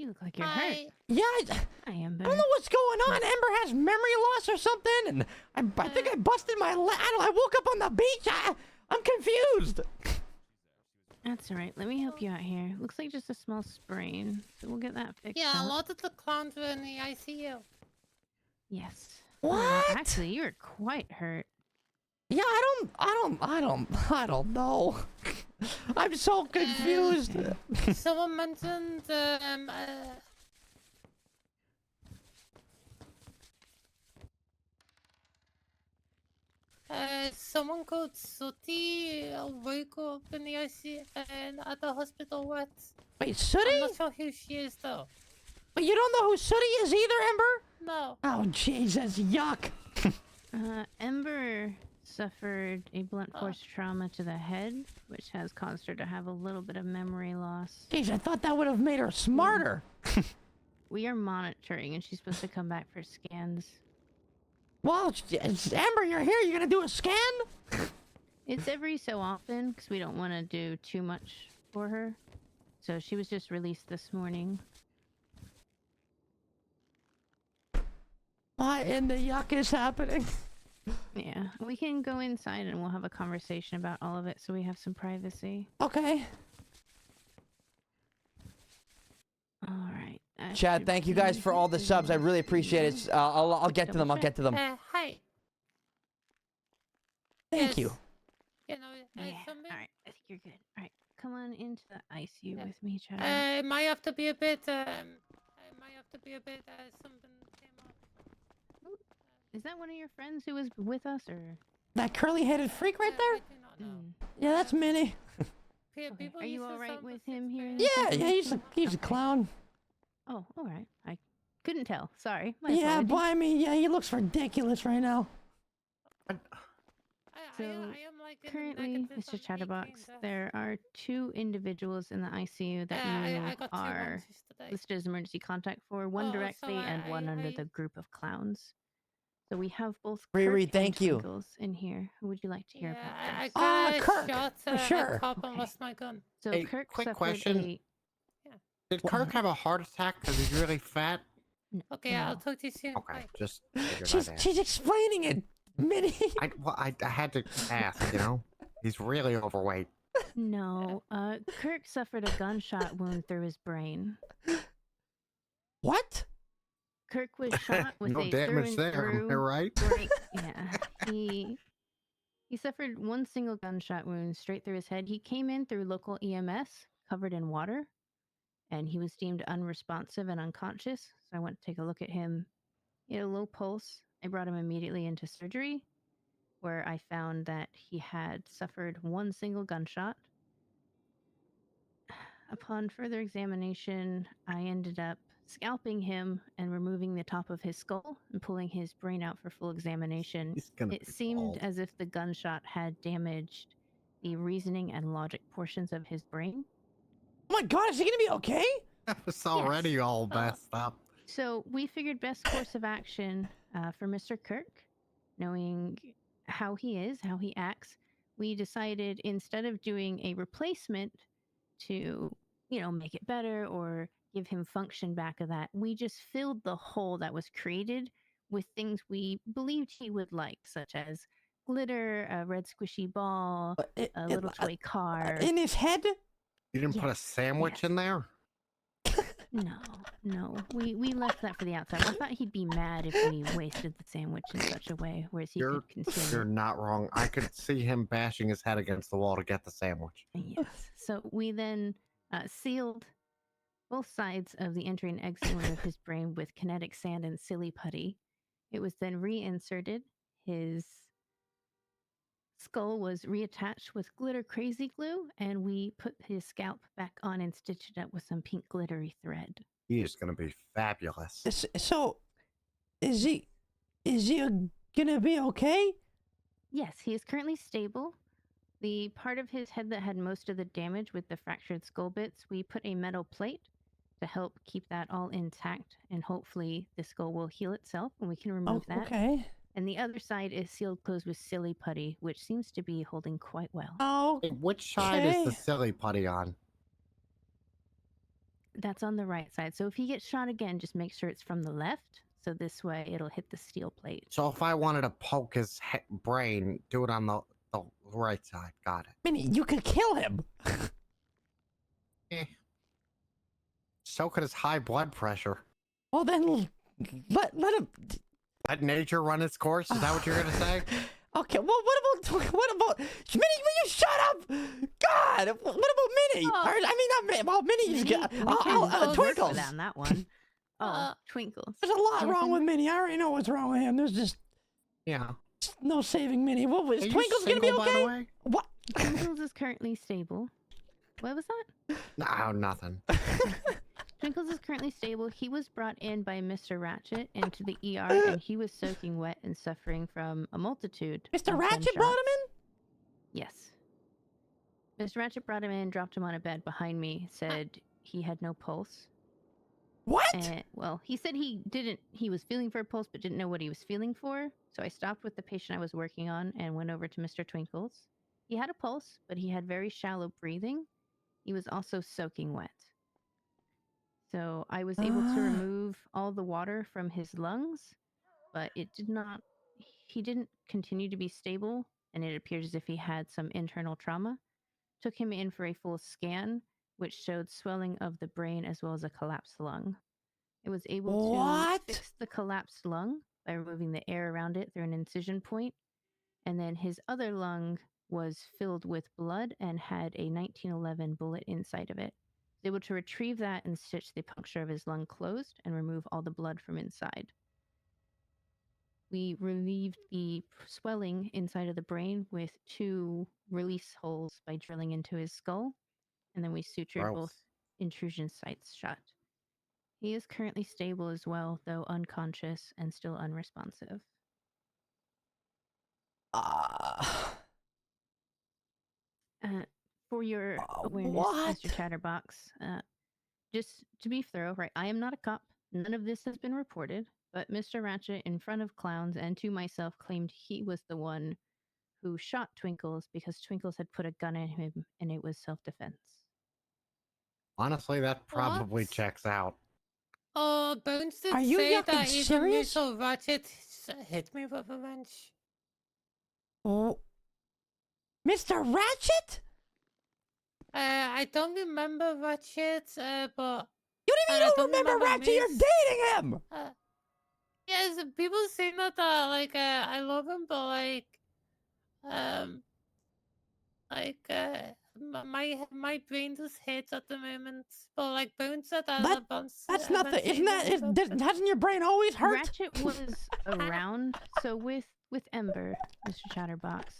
You look like you're hurt. Yeah, Hi, Ember. I don't know what's going on. Ember has memory loss or something, and I think I busted my leg. I woke up on the beach. I'm confused. That's all right. Let me help you out here. Looks like just a small sprain, so we'll get that fixed Yeah, up. a lot of the clowns were in the ICU. Yes. What? Actually, you were quite hurt. Yeah, I don't know. I'm so confused. Someone mentioned, someone called Sooty woke up in the ICU and at the hospital with. Wait, Sooty? I'm not sure who she is though. But you don't know who Sooty is either, Ember? No. Oh, Jesus, yuck. Ember suffered a blunt force trauma to the head, which has caused her to have a little bit of memory loss. Jeez, I thought that would have made her smarter. We are monitoring, and she's supposed to come back for scans. Well, Ember, you're here. You gonna do a scan? It's every so often, because we don't want to do too much for her. So she was just released this morning. What in the yuck is happening? Yeah, we can go inside and we'll have a conversation about all of it so we have some privacy. Okay. Alright. Chad, thank you guys for all the subs. I really appreciate it. I'll get to them. I'll get to them. Hi. Thank you. You know, Yeah, something. alright. I think you're good. Alright, come on into the ICU with me, Chad. It might have to be a bit, something came up. Is that one of your friends who was with us, or...? That curly-headed freak right I there? do not know. Yeah, that's Minnie. People Are you used to alright sound with the him here? Yeah, he's a clown. Oh, alright. I couldn't tell. Sorry. My Yeah, apologies. by me. Yeah, he looks ridiculous right now. So, I am like in the currently, negative Mr. on Chatterbox, 18, there are 2 individuals in the ICU that you I got 2 are ones yesterday. listed as emergency contact for, one Oh, so directly and one under I- the group of clowns. So we have both Riri, Kirk thank and you. Twinkles in here. Who would you like to hear Yeah, about I this? got a Kirk, shot for at sure. a cop and Okay. lost my gun. So Hey, Kirk quick suffered question. Did What? Kirk have a heart attack because he's really fat? Okay, I'll No. talk to you soon. Okay, Bye. just figured I'd ask. She's explaining it, Minnie. I had to ask, you know? He's really overweight. No, Kirk suffered a gunshot wound through his brain. What? Kirk was shot with No a damage through and there, am I through right? break. Yeah, he suffered one single gunshot wound straight through his head. He came in through local EMS, covered in water, and he was deemed unresponsive and unconscious. So I went to take a look at him. He had a low pulse. I brought him immediately into surgery, where I found that he had suffered one single gunshot. Upon further examination, I ended up scalping him and removing the top of his skull and pulling his brain out for full examination. He's gonna It be seemed bald. as if the gunshot had damaged the reasoning and logic portions of his brain. Oh my God, is he gonna be okay? It's already all messed up. So we figured best course of action for Mr. Kirk, knowing how he is, how he acts, we decided instead of doing a replacement to, make it better or give him function back of that, we just filled the hole that was created with things we believed he would like, such as glitter, a red squishy ball, a little toy car. In his head? You didn't put a Yes, sandwich yes. in there? No. We left that for the outside. I thought he'd be mad if we wasted the sandwich in such a way, whereas he You're could consume it. not wrong. I could see him bashing his head against the wall to get the sandwich. Yes. So we then sealed both sides of the entry and exit wound of his brain with kinetic sand and silly putty. It was then reinserted. His skull was reattached with glitter crazy glue, and we put his scalp back on and stitched it up with some pink glittery thread. He is going to be fabulous. So, is he gonna be okay? Yes, he is currently stable. The part of his head that had most of the damage with the fractured skull bits, we put a metal plate to help keep that all intact, and hopefully the skull will heal itself and we can remove that. Okay. And the other side is sealed closed with silly putty, which seems to be holding quite well. Oh, Hey, which side is the Okay. silly putty on? That's on the right side. So if he gets shot again, just make sure it's from the left. So this way it'll hit the steel plate. So if I wanted to poke his brain, do it on the right side. Got it. Minnie, you could kill him. Eh. So could his high blood pressure. Well, then let him. Let nature run its course? Is that what you're gonna say? Okay, well, what about Minnie? Will you shut up? God, what about Minnie? Oh. Or, I mean, not Minnie. Well, Minnie's got Twinkles. On that one. Oh, Twinkles. There's a lot wrong with Minnie. I already know what's wrong with him. There's just Yeah. no saving Minnie. What was Are you Twinkles gonna be single, by the okay? way? What? Twinkles is currently stable. What was that? No, nothing. Twinkles is currently stable. He was brought in by Mr. Ratchet into the ER, and he was soaking wet and suffering from a multitude. Mr. of Ratchet brought him gunshots. Yes. Mr. Ratchet brought him in, dropped him on a bed behind me, said he had no pulse. in? What? Well, he said he was feeling for a pulse, but didn't know what he was feeling for. So I stopped with the patient I was working on and went over to Mr. Twinkles. He had a pulse, but he had very shallow breathing. He was also soaking wet. So I was able to remove all the water from his lungs, but he didn't continue to be stable, and it appeared as if he had some internal trauma. Took him in for a full scan, which showed swelling of the brain as well as a collapsed lung. It was able to fix the collapsed lung by removing the air around it through an incision point, and then his other lung was filled with blood and had a 1911 bullet inside of it. Able to retrieve that and stitch the puncture of his lung closed and remove all the blood from inside. We relieved the swelling inside of the brain with 2 release holes by drilling into his skull, and then we sutured Gross. both intrusion sites shut. He is currently stable as well, though unconscious and still unresponsive. For your awareness, what? Mr. Chatterbox, just to be thorough, right? I am not a cop. None of this has been reported, but Mr. Ratchet, in front of clowns and to myself, claimed he was the one who shot Twinkles because Twinkles had put a gun in him and it was self-defense. Honestly, that probably What? checks out. Bones did Are you say yucking that even serious? Mr. Ratchet hit me with a wrench. Oh, Mr. Ratchet? I don't remember Ratchet, but You And I don't don't remember remember Ratchet? You're Miss. dating him. yes, people say that I love him, but my brain just hurts at the moment. But like Bones said, That's nothing. Isn't that? Hasn't your brain always hurt? Ratchet was around. So with Ember, Mr. Chatterbox,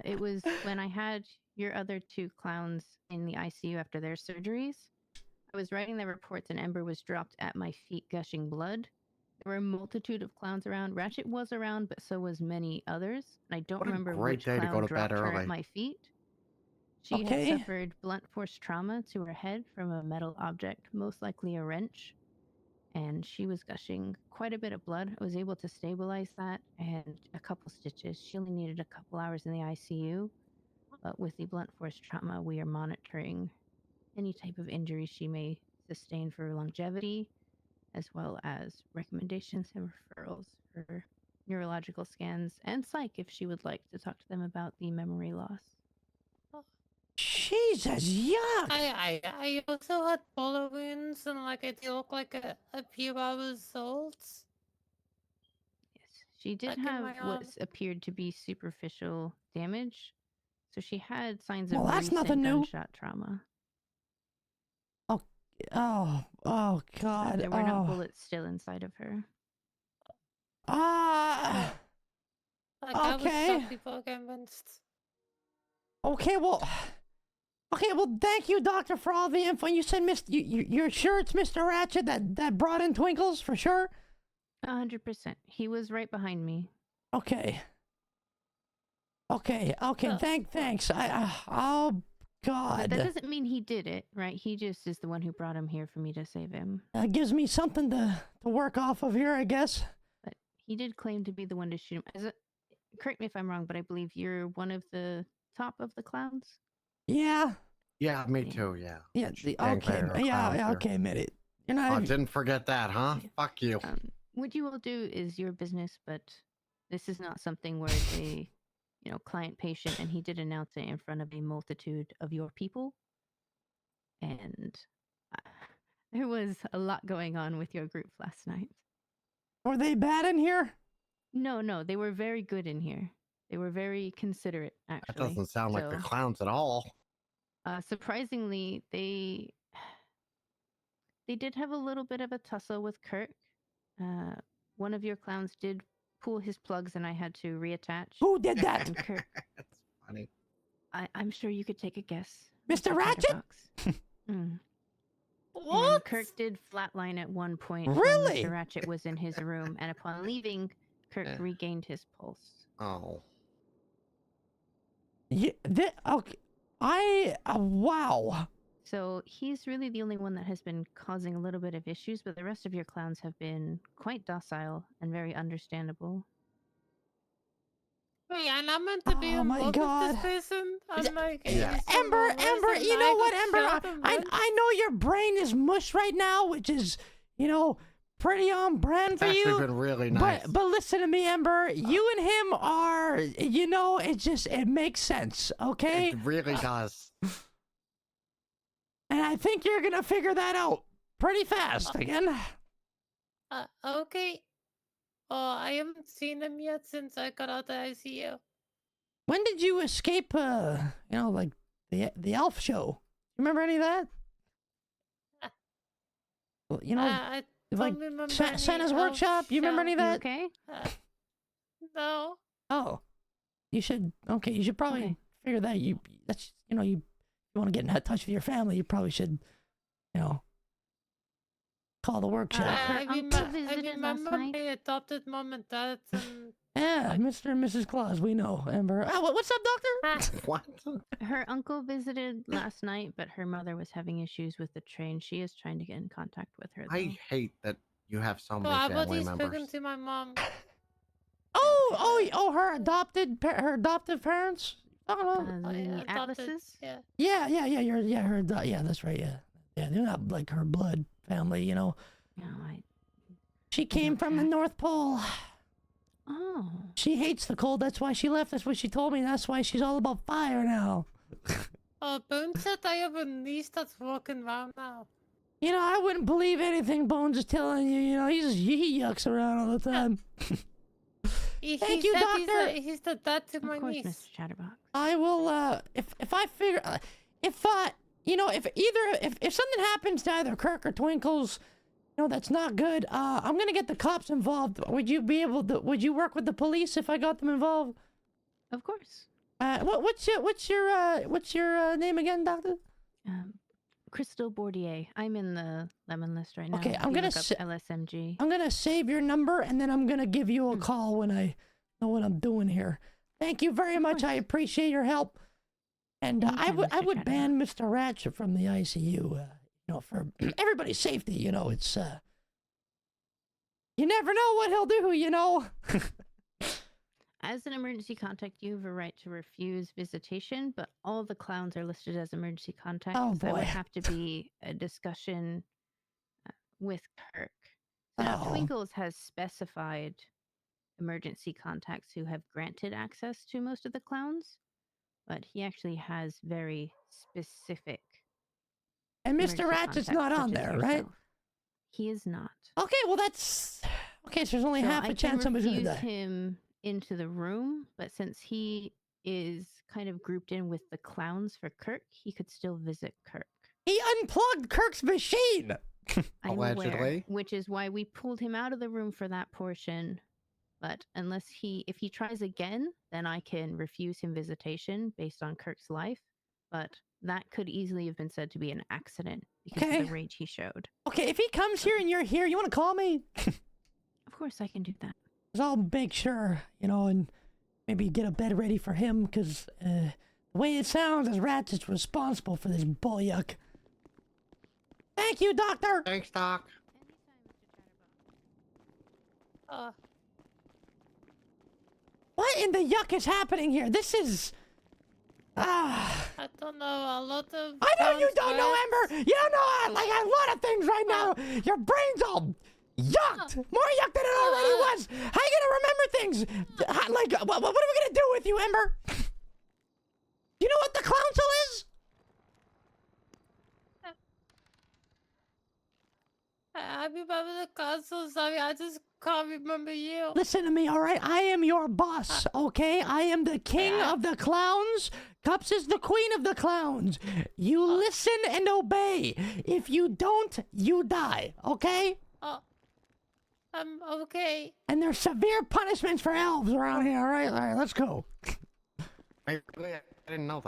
it was when I had your other 2 clowns in the ICU after their surgeries. I was writing their reports, and Ember was dropped at my feet, gushing blood. There were a multitude of clowns around. Ratchet was around, but so was many others. And I don't What a remember great which day to clown go to bed dropped her early. at my feet. She Okay. had suffered blunt force trauma to her head from a metal object, most likely a wrench. And she was gushing quite a bit of blood. I was able to stabilize that and a couple stitches. She only needed a couple hours in the ICU. But with the blunt force trauma, we are monitoring any type of injury she may sustain for longevity, as well as recommendations and referrals for neurological scans and psych if she would like to talk to them about the memory loss. Jesus, yuck. I also had bullet wounds and they look like a few hours old. Yes, she did Like in have my what arm. appeared to be superficial damage, so she had signs of Well, that's recent nothing new. gunshot trauma. Oh But God. there were no bullets still inside of her. Ah. I was Okay. shocked people convinced. Okay. Well. Okay. Well, thank you, Doctor, for all the info. You said you're sure it's Mr. Ratchet that brought in Twinkles for sure? 100%. He was right behind me. Okay. Thanks. Oh God. But that doesn't mean he did it, right? He just is the one who brought him here for me to save him. That gives me something to work off of here, I guess. But he did claim to be the one to shoot him. Correct me if I'm wrong, but I believe you're one of the top of the clowns? Yeah. Yeah, me too. Yeah. Yeah. Gang Okay. banging Yeah. clowns Yeah. here. Okay. Admit it. You're Oh, not. didn't forget that, huh? Fuck you. What you will do is your business, but this is not something where the, client patient, and he did announce it in front of a multitude of your people, and there was a lot going on with your group last night. Were they bad in here? No, they were very good in here. They were very considerate, That actually. doesn't sound like the So, clowns at all. surprisingly, they did have a little bit of a tussle with Kirk. One of your clowns did pull his plugs, and I had to reattach. Who did that? And Kirk, That's funny. I'm sure you could take a guess, Mr. Ratchet? Chatterbox. And What? Kirk did flatline at one point Really? when Mr. Ratchet was in his room, and upon leaving, Kirk regained his pulse. Oh. Yeah. Okay. Wow. So he's really the only one that has been causing a little bit of issues, but the rest of your clowns have been quite docile and very understandable. Wait, and I'm meant to be Oh in my love God. with this person? I'm like, Yeah. he's so Ember, nice Ember, and you know I what, get Ember? shot and run. I know your brain is mush right now, which is, pretty on brand It's for actually you. been really nice. But listen to me, Ember. You and him are, it makes sense, okay? It really does. And I think you're gonna figure that out pretty fast again. Okay. Oh, I haven't seen him yet since I got out of the ICU. When did you escape? Like the elf show. Remember any of that? Well, I like don't remember any Santa's elf workshop. You remember any of show. You that? okay? No. Oh, you should. Okay, you should probably Okay. figure that. You want to get in touch with your family. You probably should, call the workshop. Her I uncle visited last remember night. my adopted mom and dad and Yeah, Mr. and Mrs. Claus. We know, Ember. What's up, Doctor? What? Her uncle visited last night, but her mother was having issues with the train. She is trying to get in contact with her, though. I hate that you have so so many I've family already spoken members. to my mom. Her adopted parents. Oh, The adopted, Atlases? Yeah. yeah, that's right. Yeah, they're not like her blood family. No, She came from the track. North Pole. Oh. She hates the cold. That's why she left. That's what she told me. That's why she's all about fire now. Bones said I have a niece that's walking around now. I wouldn't believe anything Bones is telling you. He yucks around all the time. Thank you, said Doctor. He's the dad to my Of course, niece. Mr. Chatterbox. I will. If I figure, if something happens to either Kirk or Twinkles, that's not good. I'm gonna get the cops involved. Would you be able to? Would you work with the police if I got them involved? Of course. What's your name again, Doctor? Crystal Bordier. I'm in the lemon list right now. Okay, If I'm you gonna look up LSMG. I'm gonna save your number and then I'm gonna give you a call when I know what I'm doing here. Thank you very much. I appreciate your help. And I Anytime, would Mr. ban Mr. Ratchet from the ICU. For everybody's safety. It's you never know what he'll do. As an emergency contact, you have a right to refuse visitation, but all the clowns are listed as emergency contacts. Oh, That boy. would have to be a discussion with Kirk. So now Oh. Twinkles has specified emergency contacts who have granted access to most of the clowns, but he actually has very specific. And Mr. emergency Ratchet's contacts, not on such as there, right? yourself. He is not. Okay, well that's okay. So there's only So half I a chance can somebody's gonna refuse die. him into the room, but since he is kind of grouped in with the clowns for Kirk, he could still visit Kirk. He unplugged Kirk's machine. I'm aware, Allegedly. which is why we pulled him out of the room for that portion. But if he tries again, then I can refuse him visitation based on Kirk's life. But that could easily have been said to be an accident because Okay. of the rage he showed. Okay, if he comes here and you're here, you want to call me? Of course, I can do that. 'Cause I'll make sure, and maybe get a bed ready for him. Because the way it sounds is Ratchet's responsible for this bullyuck. Thank you, Doctor. Thanks, Doc. What in the yuck is happening here? This is... I don't know. A lot of. I know you clowns don't know, rats. Ember. You don't know like a lot of things right now. Your brain's all yucked, more yucked than it already was. How you gonna remember things? Like, what are we gonna do with you, Ember? You know what the council is? I remember the console. Sorry, I just can't remember you. Listen to me, all right? I am your boss, okay? I am the king of the clowns. Cups is the queen of the clowns. You listen and obey. If you don't, you die, okay? Okay. And there's severe punishments for elves around here, all right? All right, let's go. I didn't know that.